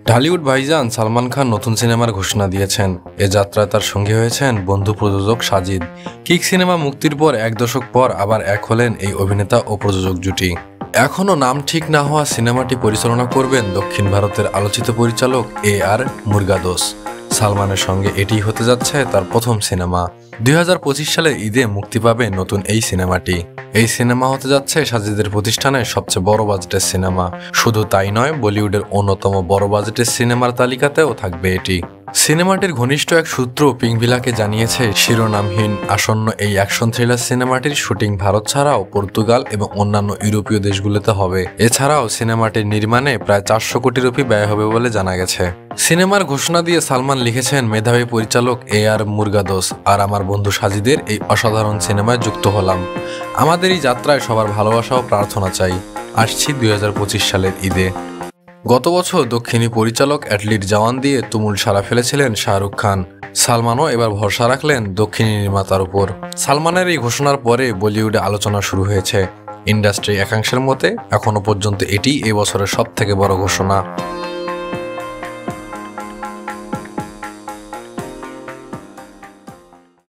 ঢালিউড ভাইজান সালমান খান নতুন সিনেমার ঘোষণা দিয়েছেন। এ যাত্রায় তার সঙ্গী হয়েছেন বন্ধু প্রযোজক সাজিদ। কিক সিনেমা মুক্তির পর 1 দশক পর আবার এক হলেন এই অভিনেতা ও প্রযোজক জুটি। এখনও নাম ঠিক না হওয়া সিনেমাটি পরিচালনা করবেন দক্ষিণ ভারতের আলোচিত পরিচালক AR মুরগাদোস। সালমানের সঙ্গে এটিই হতে যাচ্ছে তার প্রথম সিনেমা। 2025 সালের ঈদে মুক্তি পাবে নতুন এই সিনেমাটি। এই সিনেমা হতে যাচ্ছে সাজিদের প্রতিষ্ঠানের সবচেয়ে বড় বাজেটের সিনেমা। শুধু তাই নয়, বলিউডের অন্যতম বড় বাজেটের সিনেমার তালিকাতেও থাকবে এটি। সিনেমাটির ঘনিষ্ঠ এক সূত্র পিঙ্কভিলাকে জানিয়েছে, শিরোনামহীন আসন্ন এই অ্যাকশন থ্রিলার সিনেমাটির শুটিং ভারত ছাড়াও পর্তুগাল এবং অন্যান্য ইউরোপীয় দেশগুলোতে হবে। এছাড়াও সিনেমাটির নির্মাণে প্রায় 400 কোটি রুপি ব্যয় হবে বলে জানা গেছে। সিনেমার ঘোষণা দিয়ে সালমান লিখেছেন, মেধাবী পরিচালক AR মুরগাদোস আর আমার বন্ধু সাজিদের এই অসাধারণ সিনেমায় যুক্ত হলাম। আমাদের এই যাত্রায় সবার ভালোবাসা ও প্রার্থনা চাই। আসছি 2025 সালের ঈদে। গত বছর দক্ষিণী পরিচালক অ্যাটলিট জওয়ান দিয়ে তুমুল সাড়া ফেলেছিলেন শাহরুখ খান। সালমানও এবার ভরসা রাখলেন দক্ষিণী নির্মাতার উপর। সালমানের এই ঘোষণার পরে বলিউডে আলোচনা শুরু হয়েছে। ইন্ডাস্ট্রি একাংশের মতে এখনো পর্যন্ত এটি এই বছরের সবথেকে বড় ঘোষণা।